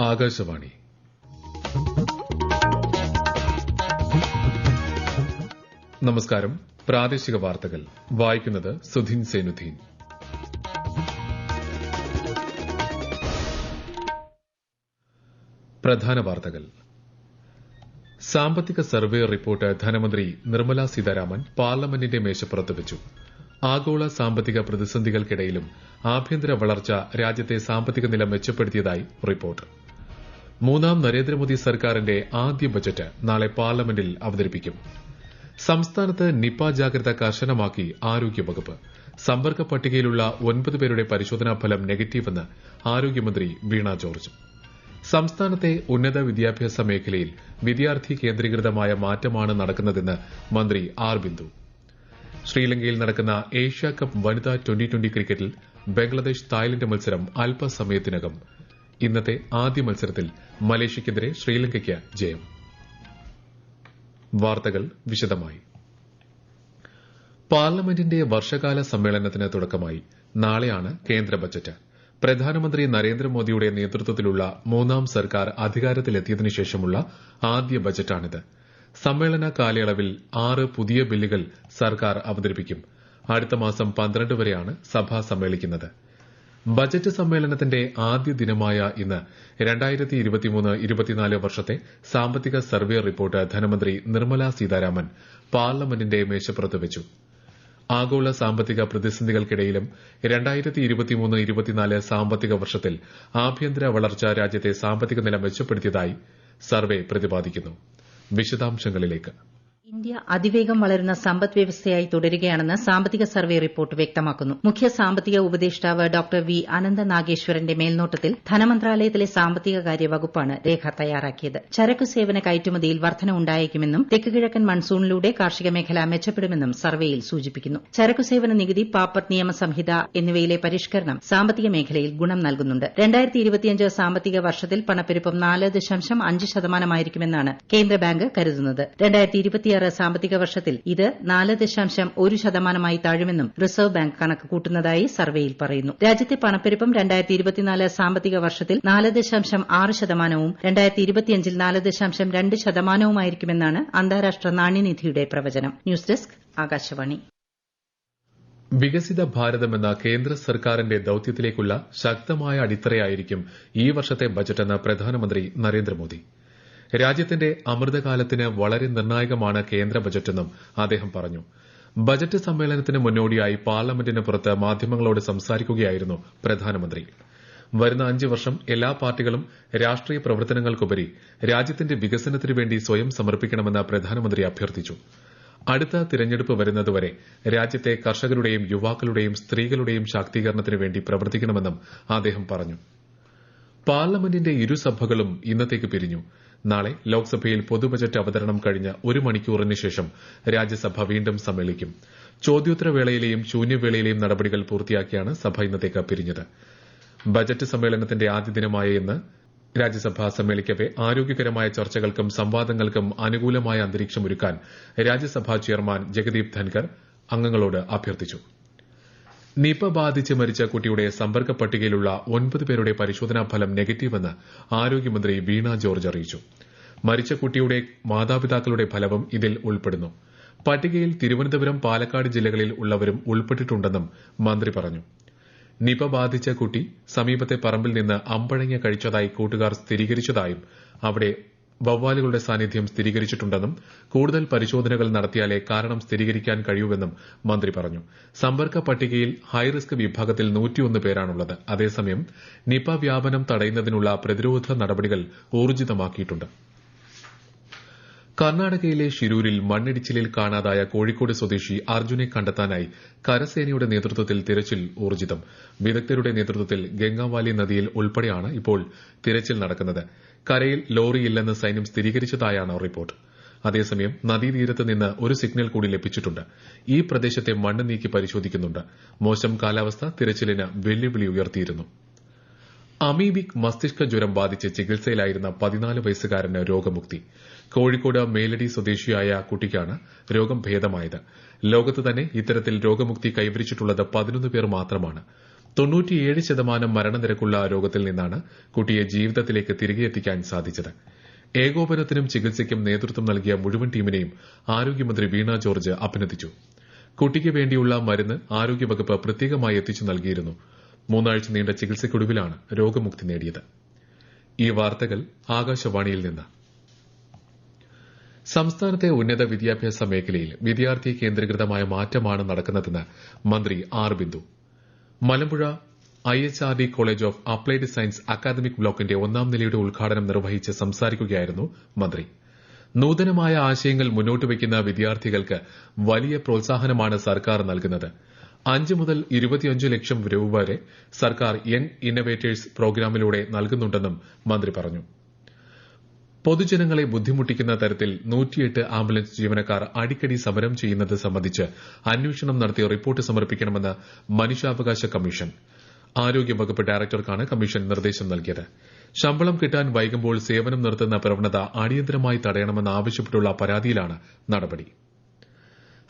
ആകാശവാണി. നമസ്കാരം. പ്രാദേശിക വാർത്തകൾ വായിക്കുന്നത് സുധീൻ സേനുദ്ദീൻ. പ്രധാന വാർത്തകൾ. സാമ്പത്തിക സർവേ റിപ്പോർട്ട് ധനമന്ത്രി നിർമ്മല സീതാരാമൻ പാർലമെന്റിന്റെ മേശപ്പുറത്ത് വെച്ചു. ആഗോള സാമ്പത്തിക പ്രതിസന്ധികൾക്കിടയിലും ആഭ്യന്തര വളർച്ച രാജ്യത്തെ സാമ്പത്തിക നില മെച്ചപ്പെടുത്തിയതായി റിപ്പോർട്ട്. മൂന്നാം നരേന്ദ്രമോദി സർക്കാരിന്റെ ആദ്യ ബജറ്റ് നാളെ പാർലമെന്റിൽ അവതരിപ്പിക്കും. സംസ്ഥാനത്ത് നിപ ജാഗ്രത കർശനമാക്കി ആരോഗ്യവകുപ്പ്. സമ്പർക്ക പട്ടികയിലുള്ള 9 പേരുടെ പരിശോധനാ ഫലം നെഗറ്റീവെന്ന് ആരോഗ്യമന്ത്രി വീണ ജോർജ്. സംസ്ഥാനത്തെ ഉന്നത വിദ്യാഭ്യാസ മേഖലയിൽ വിദ്യാർത്ഥി കേന്ദ്രീകൃതമായ മാറ്റമാണ് നടക്കുന്നതെന്ന് മന്ത്രി ആർ ബിന്ദു. ശ്രീലങ്കയിൽ നടക്കുന്ന ഏഷ്യാകപ്പ് വനിതാ ട്വന്റി ക്രിക്കറ്റിൽ ബംഗ്ലാദേശ് തായ്ലന്റ് മത്സരം അല്പസമയത്തിനകം. ഇന്നത്തെ ആദ്യ മത്സരത്തിൽ മലേഷ്യയ്ക്കെതിരെ ശ്രീലങ്കയ്ക്ക് ജയം. വാർത്തകൾ വിശദമായി. പാർലമെന്റിന്റെ വർഷകാല സമ്മേളനത്തിന് തുടക്കമായി. നാളെയാണ് കേന്ദ്ര ബജറ്റ്. പ്രധാനമന്ത്രി നരേന്ദ്രമോദിയുടെ നേതൃത്വത്തിലുള്ള മൂന്നാം സർക്കാർ അധികാരത്തിലെത്തിയതിനു ശേഷമുള്ള ആദ്യ ബജറ്റാണിത്. സമ്മേളന കാലയളവിൽ 6 പുതിയ ബില്ലുകൾ സർക്കാർ അവതരിപ്പിക്കും. അടുത്ത മാസം 12 വരെയാണ് സഭ സമ്മേളിക്കുന്നത്. ബജറ്റ് സമ്മേളനത്തിന്റെ ആദ്യ ദിനമായ ഇന്ന് 2023-24 വർഷത്തെ സാമ്പത്തിക സർവേ റിപ്പോർട്ട് ധനമന്ത്രി നിർമ്മല സീതാരാമൻ പാർലമെന്റിന്റെ മേശപ്പുറത്ത് വെച്ചു. ആഗോള സാമ്പത്തിക പ്രതിസന്ധികൾക്കിടയിലും 2023-24 സാമ്പത്തിക വർഷത്തിൽ ആഭ്യന്തര വളർച്ച രാജ്യത്തെ സാമ്പത്തിക നില മെച്ചപ്പെടുത്തിയതായി സർവേ പ്രതിപാദിക്കുന്നു. വിശദാംശങ്ങളിലേക്ക്. ഇന്ത്യ അതിവേഗം വളരുന്ന സമ്പദ് വ്യവസ്ഥയായി തുടരുകയാണെന്ന് സാമ്പത്തിക സർവേ റിപ്പോർട്ട് വ്യക്തമാക്കുന്നു. മുഖ്യ സാമ്പത്തിക ഉപദേഷ്ടാവ് ഡോക്ടർ വി അനന്ത നാഗേശ്വരന്റെ മേൽനോട്ടത്തിൽ ധനമന്ത്രാലയത്തിലെ സാമ്പത്തിക കാര്യ വകുപ്പാണ് രേഖ തയ്യാറാക്കിയത്. ചരക്കു സേവന കയറ്റുമതിയിൽ വർധന ഉണ്ടായേക്കുമെന്നും തെക്ക് കിഴക്കൻ മൺസൂണിലൂടെ കാർഷിക മേഖല മെച്ചപ്പെടുമെന്നും സർവേയിൽ സൂചിപ്പിക്കുന്നു. ചരക്കു സേവന നികുതി, പാപ്പർട്ട് നിയമസംഹിത എന്നിവയിലെ പരിഷ്കരണം സാമ്പത്തിക മേഖലയിൽ ഗുണം നൽകുന്നുണ്ട്. 2025 സാമ്പത്തിക വർഷത്തിൽ പണപ്പെരുപ്പം 4.5% കേന്ദ്ര ബാങ്ക് കരുതുന്നത്. 2026 സാമ്പത്തിക വർഷത്തിൽ ഇത് 4.1% താഴുമെന്നും റിസർവ് ബാങ്ക് കണക്ക് കൂട്ടുന്നതായി സർവേയിൽ പറയുന്നു. രാജ്യത്തെ പണപ്പെരുപ്പം 2024 സാമ്പത്തിക വർഷത്തിൽ 4.6%-വും 2025-ൽ 4.2%-വുമായിരിക്കുമെന്നാണ് അന്താരാഷ്ട്ര നാണ്യനിധിയുടെ പ്രവചനം. News desk Akashvani. വികസിത ഭാരതമെന്ന കേന്ദ്ര സർക്കാരിന്റെ ദൌത്യത്തിലേക്കുള്ള ശക്തമായ അടിത്തറയായിരിക്കും ഈ വർഷത്തെ ബജറ്റെന്ന് പ്രധാനമന്ത്രി നരേന്ദ്രമോദി. രാജ്യത്തിന്റെ അമൃതകാലത്തിന് വളരെ നിർണായകമാണ് കേന്ദ്ര ബജറ്റെന്നും അദ്ദേഹം പറഞ്ഞു. ബജറ്റ് സമ്മേളനത്തിന് മുന്നോടിയായി പാർലമെന്റിന് പുറത്ത് മാധ്യമങ്ങളോട് സംസാരിക്കുകയായിരുന്നു പ്രധാനമന്ത്രി. വരുന്ന 5 വർഷം എല്ലാ പാർട്ടികളും രാഷ്ട്രീയ പ്രവർത്തനങ്ങൾക്കുപരി രാജ്യത്തിന്റെ വികസനത്തിനു വേണ്ടി സ്വയം സമർപ്പിക്കണമെന്ന് പ്രധാനമന്ത്രി അഭ്യർത്ഥിച്ചു. അടുത്ത തിരഞ്ഞെടുപ്പ് വരുന്നതുവരെ രാജ്യത്തെ കർഷകരുടെയും യുവാക്കളുടെയും സ്ത്രീകളുടെയും ശാക്തീകരണത്തിനു വേണ്ടി പ്രവർത്തിക്കണമെന്നും അദ്ദേഹം പറഞ്ഞു. പാർലമെന്റിന്റെ ഇരുസഭകളും ഇന്നത്തേക്ക് പിരിഞ്ഞു. നാളെ ലോക്സഭയിൽ പൊതുബജറ്റ് അവതരണം കഴിഞ്ഞ് 1 മണിക്കൂറിന് ശേഷം രാജ്യസഭ വീണ്ടും സമ്മേളിക്കും. ചോദ്യോത്തരവേളയിലെയും ശൂന്യവേളയിലെയും നടപടികൾ പൂർത്തിയാക്കിയാണ് സഭ ഇന്നത്തേക്ക് പിരിഞ്ഞത്. ബജറ്റ് സമ്മേളനത്തിന്റെ ആദ്യ ദിനമായ ഇന്ന് രാജ്യസഭ സമ്മേളിക്കവെ ആരോഗ്യകരമായ ചർച്ചകൾക്കും സംവാദങ്ങൾക്കും അനുകൂലമായ അന്തരീക്ഷമൊരുക്കാൻ രാജ്യസഭാ ചെയർമാൻ ജഗദീപ് ധൻകർ അംഗങ്ങളോട് അഭ്യർത്ഥിച്ചു. നിപ ബാധിച്ച് മരിച്ച കുട്ടിയുടെ സമ്പർക്ക പട്ടികയിലുള്ള 9 പേരുടെ പരിശോധനാ ഫലം നെഗറ്റീവെന്ന് ആരോഗ്യമന്ത്രി വീണ ജോർജ് അറിയിച്ചു. മരിച്ച കുട്ടിയുടെ മാതാപിതാക്കളുടെ ഫലവും ഇതിൽ ഉൾപ്പെടുന്നു. പട്ടികയിൽ തിരുവനന്തപുരം, പാലക്കാട് ജില്ലകളിൽ ഉള്ളവരും ഉൾപ്പെട്ടിട്ടുണ്ടെന്നും മന്ത്രി പറഞ്ഞു. നിപ ബാധിച്ച കുട്ടി സമീപത്തെ പറമ്പിൽ നിന്ന് അമ്പഴങ്ങ കഴിച്ചതായി കൂട്ടുകാർ സ്ഥിരീകരിച്ചതായും അവിടെ വവ്വാലുകളുടെ സാന്നിധ്യം സ്ഥിരീകരിച്ചിട്ടുണ്ടെന്നും കൂടുതൽ പരിശോധനകൾ നടത്തിയാലേ കാരണം സ്ഥിരീകരിക്കാൻ കഴിയൂവെന്നും മന്ത്രി പറഞ്ഞു. സമ്പർക്ക പട്ടികയിൽ ഹൈറിസ്ക് വിഭാഗത്തിൽ 101 പേരാണുള്ളത്. അതേസമയം നിപ വ്യാപനം തടയുന്നതിനുള്ള പ്രതിരോധ നടപടികൾ ഊർജിതമാക്കിയിട്ടുണ്ട്. കർണാടകയിലെ ഷിരൂരിൽ മണ്ണിടിച്ചിലിൽ കാണാതായ കോഴിക്കോട് സ്വദേശി അർജുനെ കണ്ടെത്താനായി കരസേനയുടെ നേതൃത്വത്തിൽ തിരച്ചിൽ ഊർജിതം. വിദഗ്ധരുടെ നേതൃത്വത്തിൽ ഗംഗാവാലി നദിയിൽ ഉൾപ്പെടെയാണ് ഇപ്പോൾ തിരച്ചിൽ നടക്കുന്നത്. കരയിൽ ലോറിയില്ലെന്ന് സൈന്യം സ്ഥിരീകരിച്ചതായാണ് റിപ്പോർട്ട്. അതേസമയം നദീതീരത്ത് നിന്ന് ഒരു സിഗ്നൽ കൂടി ലഭിച്ചിട്ടുണ്ട്. ഈ പ്രദേശത്തെ മണ്ണ് നീക്കി പരിശോധിക്കുന്നുണ്ട്. മോശം കാലാവസ്ഥ തിരച്ചിലിന് വെല്ലുവിളി ഉയർത്തിയിരുന്നു. അമീബിക് മസ്തിഷ്ക ജ്വരം ബാധിച്ച് ചികിത്സയിലായിരുന്ന 14 വയസ്സുകാരന് രോഗമുക്തി. കോഴിക്കോട് മേലടി സ്വദേശിയായ കുട്ടിക്കാണ് രോഗം ഭേദമായത്. ലോകത്ത് തന്നെ ഇത്തരത്തിൽ രോഗമുക്തി കൈവരിച്ചിട്ടുള്ളത് 11 പേർ മാത്രമാണ്. 97% മരണനിരക്കുള്ള രോഗത്തിൽ നിന്നാണ് കുട്ടിയെ ജീവിതത്തിലേക്ക് തിരികെ എത്തിക്കാൻ സാധിച്ചത്. ഏകോപനത്തിനും ചികിത്സയ്ക്കും നേതൃത്വം നൽകിയ മുഴുവൻ ടീമിനെയും ആരോഗ്യമന്ത്രി വീണ ജോർജ് അഭിനന്ദിച്ചു. കുട്ടിക്ക് വേണ്ടിയുള്ള മരുന്ന് ആരോഗ്യവകുപ്പ് പ്രത്യേകമായി എത്തിച്ചു നൽകിയിരുന്നു. 3 ആഴ്ച നീണ്ട ചികിത്സയ്ക്കൊടുവിലാണ് രോഗമുക്തി നേടിയത്. ഈ വാർത്തകൾ ആകാശവാണിയിൽ നിന്ന്. സംസ്ഥാനത്തെ ഉന്നത വിദ്യാഭ്യാസ മേഖലയിൽ വിദ്യാർത്ഥി കേന്ദ്രീകൃതമായ മാറ്റമാണ് നടക്കുന്നതെന്ന് മന്ത്രി R Bindu. Malampuzha IHRD college of applied science academic ബ്ലോക്കിന്റെ 1ാം നിലയുടെ ഉദ്ഘാടനം നിർവഹിച്ച് സംസാരിക്കുകയായിരുന്നു മന്ത്രി. നൂതനമായ ആശയങ്ങൾ മുന്നോട്ട് വയ്ക്കുന്ന വിദ്യാർത്ഥികൾക്ക് വലിയ പ്രോത്സാഹനമാണ് സർക്കാർ നൽകുന്നത്. 5 മുതൽ 25 ലക്ഷം രൂപ വരെ സർക്കാർ യങ് ഇന്നവേറ്റേഴ്സ് പ്രോഗ്രാമിലൂടെ നൽകുന്നുണ്ടെന്നും മന്ത്രി പറഞ്ഞു. പൊതുജനങ്ങളെ ബുദ്ധിമുട്ടിക്കുന്ന തരത്തിൽ 108 ആംബുലൻസ് ജീവനക്കാർ അടിക്കടി സമരം ചെയ്യുന്നത് സംബന്ധിച്ച് അന്വേഷണം നടത്തി റിപ്പോർട്ട് സമർപ്പിക്കണമെന്ന് മനുഷ്യാവകാശ കമ്മീഷൻ. ആരോഗ്യവകുപ്പ് ഡയറക്ടർക്കാണ് കമ്മീഷൻ നിർദ്ദേശം നൽകിയത്. ശമ്പളം കിട്ടാൻ വൈകുമ്പോൾ സേവനം നിർത്തുന്ന പ്രവണത അടിയന്തരമായി തടയണമെന്ന് ആവശ്യപ്പെട്ടുള്ള പരാതിയിലാണ് നടപടി.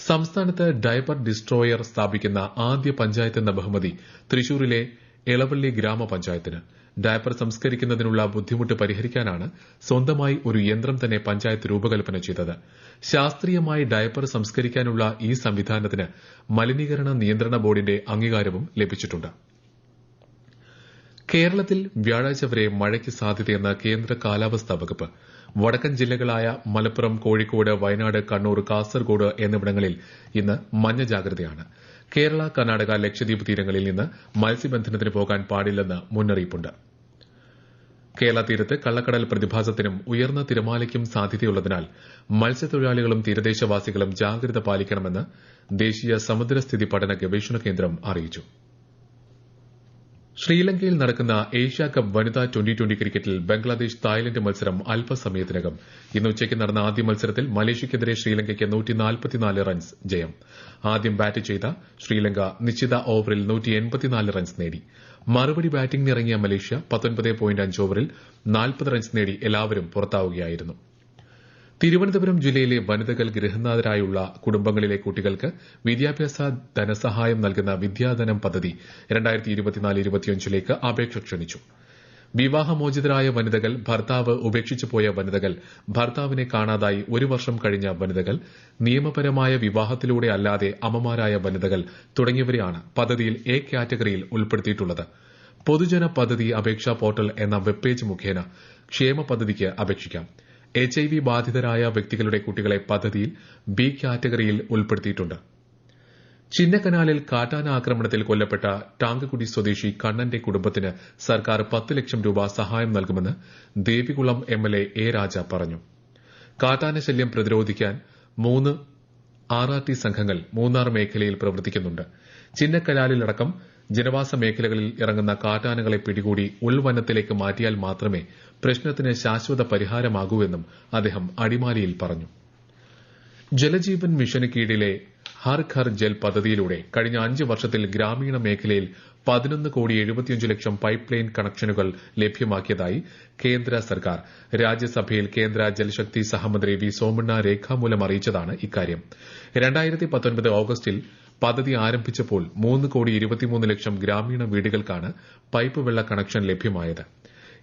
സംസ്ഥാനത്ത് ഡയപ്പർ ഡിസ്ട്രോയർ സ്ഥാപിക്കുന്ന ആദ്യ പഞ്ചായത്ത് എന്ന ബഹുമതി തൃശൂരിലെ എളവള്ളി ഗ്രാമപഞ്ചായത്തിന്. ഡയപ്പർ സംസ്കരിക്കുന്നതിനുള്ള ബുദ്ധിമുട്ട് പരിഹരിക്കാനാണ് സ്വന്തമായി ഒരു യന്ത്രം തന്നെ പഞ്ചായത്ത് രൂപകൽപ്പന ചെയ്തത്. ശാസ്ത്രീയമായി ഡയപ്പർ സംസ്കരിക്കാനുള്ള ഈ സംവിധാനത്തിന് മലിനീകരണ നിയന്ത്രണ ബോർഡിന്റെ അംഗീകാരവും ലഭിച്ചിട്ടുണ്ട്. കേരളത്തിൽ വ്യാഴാഴ്ച വരെ മഴയ്ക്ക് സാധ്യതയെന്ന് കേന്ദ്ര കാലാവസ്ഥാ വകുപ്പ്. വടക്കൻ ജില്ലകളായ മലപ്പുറം, കോഴിക്കോട്, വയനാട്, കണ്ണൂർ, കാസർഗോഡ് എന്നിവിടങ്ങളിൽ ഇന്ന് മഞ്ഞ ജാഗ്രതയാണ്. കേരള, കർണാടക, ലക്ഷദ്വീപ് തീരങ്ങളിൽ നിന്ന് മത്സ്യബന്ധനത്തിന് പോകാൻ പാടില്ലെന്ന് മുന്നറിയിപ്പുണ്ട്. കേരള തീരത്ത് കള്ളക്കടൽ പ്രതിഭാസത്തിനും ഉയർന്ന തിരമാലയ്ക്കും സാധ്യതയുള്ളതിനാൽ മത്സ്യത്തൊഴിലാളികളും തീരദേശവാസികളും ജാഗ്രത പാലിക്കണമെന്ന് ദേശീയ സമുദ്രസ്ഥിതി പഠന ഗവേഷണ കേന്ദ്രം അറിയിച്ചു. ശ്രീലങ്കയിൽ നടക്കുന്ന ഏഷ്യാകപ്പ് വനിതാ ട്വന്റി ക്രിക്കറ്റിൽ ബംഗ്ലാദേശ് തായ്ലന്റ് മത്സരം അല്പസമയത്തിനകം. ഇന്ന് ഉച്ചയ്ക്ക് നടന്ന ആദ്യ മത്സരത്തിൽ മലേഷ്യയ്ക്കെതിരെ ശ്രീലങ്കയ്ക്ക് 144 റൺസ് ജയം. ആദ്യം ബാറ്റ് ചെയ്ത ശ്രീലങ്ക നിശ്ചിത ഓവറിൽ 184 റൺസ് നേടി. മറുപടി ബാറ്റിംഗിനിറങ്ങിയ മലേഷ്യ 19.5 ഓവറിൽ 40 റൺസ് നേടി എല്ലാവരും പുറത്താവുകയായിരുന്നു. തിരുവനന്തപുരം ജില്ലയിലെ വനിതകൾ ഗൃഹനാഥരായുള്ള കുടുംബങ്ങളിലെ കുട്ടികൾക്ക് വിദ്യാഭ്യാസ ധനസഹായം നൽകുന്ന വിദ്യാധനം പദ്ധതി 2024-25ലേക്ക് അപേക്ഷ ക്ഷണിച്ചു. വിവാഹമോചിതരായ വനിതകൾ, ഭർത്താവ് ഉപേക്ഷിച്ചു പോയ വനിതകൾ, ഭർത്താവിനെ കാണാതായി 1 വർഷം കഴിഞ്ഞ വനിതകൾ, നിയമപരമായ വിവാഹത്തിലൂടെ അല്ലാതെ അമ്മമാരായ വനിതകൾ തുടങ്ങിയവരെയാണ് പദ്ധതിയിൽ എ കാറ്റഗറിയിൽ ഉൾപ്പെടുത്തിയിട്ടുള്ളത്. പൊതുജന പദ്ധതി അപേക്ഷാ പോർട്ടൽ എന്ന വെബ് പേജ് മുഖേന ക്ഷേമ പദ്ധതിക്ക് അപേക്ഷിക്കാം. HIV ബാധിതരായ വ്യക്തികളുടെ കുട്ടികളെ പദ്ധതിയിൽ ബി കാറ്റഗറിയിൽ ഉൾപ്പെടുത്തിയിട്ടുണ്ട്. ചിന്നക്കനാലിൽ കാട്ടാന ആക്രമണത്തിൽ കൊല്ലപ്പെട്ട ടാങ്കക്കുടി സ്വദേശി കണ്ണന്റെ കുടുംബത്തിന് സർക്കാർ 10 ലക്ഷം രൂപ സഹായം നൽകുമെന്ന് ദേവികുളം MLA എ രാജ പറഞ്ഞു. കാട്ടാന ശല്യം പ്രതിരോധിക്കാൻ 3 RRT സംഘങ്ങൾ മൂന്നാർ മേഖലയിൽ പ്രവർത്തിക്കുന്നുണ്ട്. ചിന്നക്കനാലിലടക്കം ജനവാസ മേഖലകളിൽ ഇറങ്ങുന്ന കാട്ടാനകളെ പിടികൂടി ഉൾവനത്തിലേക്ക് മാറ്റിയാൽ മാത്രമേ പ്രശ്നത്തിന് ശാശ്വത പരിഹാരമാകൂവെന്നും അദ്ദേഹം അടിമാലിയിൽ പറഞ്ഞു. ജലജീവൻ മിഷന് കീഴിലെ ഹർ ഘർ ജൽ പദ്ധതിയിലൂടെ കഴിഞ്ഞ 5 വർഷത്തിൽ ഗ്രാമീണ മേഖലയിൽ 11.75 കോടി പൈപ്പ് ലൈൻ കണക്ഷനുകൾ ലഭ്യമാക്കിയതായി കേന്ദ്ര സർക്കാർ. രാജ്യസഭയിൽ കേന്ദ്ര ജലശക്തി സഹമന്ത്രി വി സോമണ്ണ രേഖാമൂലം അറിയിച്ചതാണ് ഇക്കാര്യം. 2019 ഓഗസ്റ്റിൽ പദ്ധതി ആരംഭിച്ചപ്പോൾ 3.23 കോടി ഗ്രാമീണ വീടുകൾക്കാണ് പൈപ്പ് വെള്ള കണക്ഷൻ ലഭ്യമായത്.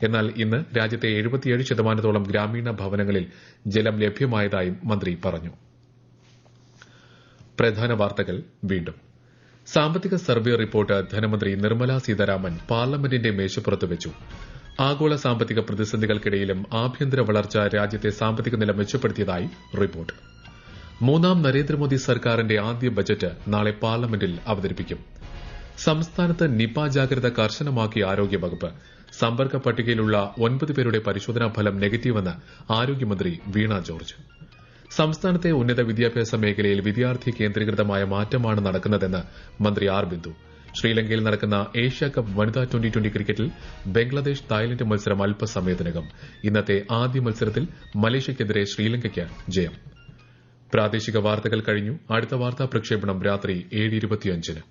എന്നാൽ ഇന്ന് രാജ്യത്തെ 77% ഗ്രാമീണ ഭവനങ്ങളിൽ ജലം ലഭ്യമായതായും മന്ത്രി പറഞ്ഞു. പ്രധാന വാർത്തകൾ വീണ്ടും. സാമ്പത്തിക സർവേ റിപ്പോർട്ട് ധനമന്ത്രി നിർമ്മല സീതാരാമൻ പാർലമെന്റിന്റെ മേശപ്പുറത്ത് വെച്ചു. ആഗോള സാമ്പത്തിക പ്രതിസന്ധികൾക്കിടയിലും ആഭ്യന്തര വളർച്ച രാജ്യത്തെ സാമ്പത്തിക നില മെച്ചപ്പെടുത്തിയതായി റിപ്പോർട്ട്. 3ാം നരേന്ദ്രമോദി സർക്കാരിന്റെ ആദ്യ ബജറ്റ് നാളെ പാർലമെന്റിൽ അവതരിപ്പിക്കും. സംസ്ഥാനത്ത് നിപ ജാഗ്രത കർശനമാക്കി ആരോഗ്യവകുപ്പ്. സമ്പർക്ക പട്ടികയിലുള്ള 9 പേരുടെ പരിശോധനാ ഫലം നെഗറ്റീവെന്ന് ആരോഗ്യമന്ത്രി വീണ ജോർജ്. സംസ്ഥാനത്തെ ഉന്നത വിദ്യാഭ്യാസ മേഖലയിൽ വിദ്യാർത്ഥി കേന്ദ്രീകൃതമായ മാറ്റമാണ് നടക്കുന്നതെന്ന് മന്ത്രി ആർ ബിന്ദു. ശ്രീലങ്കയിൽ നടക്കുന്ന ഏഷ്യാകപ്പ് വനിതാ ട്വന്റി ക്രിക്കറ്റിൽ ബംഗ്ലാദേശ് തായ്ലന്റ് മത്സരം അല്പസമയത്തിനകം. ഇന്നത്തെ ആദ്യ മത്സരത്തിൽ മലേഷ്യയ്ക്കെതിരെ ശ്രീലങ്കയ്ക്ക് ജയം. പ്രാദേശിക വാർത്തകൾ കഴിഞ്ഞു. അടുത്ത വാർത്താ പ്രക്ഷേപണം രാത്രി 7:25.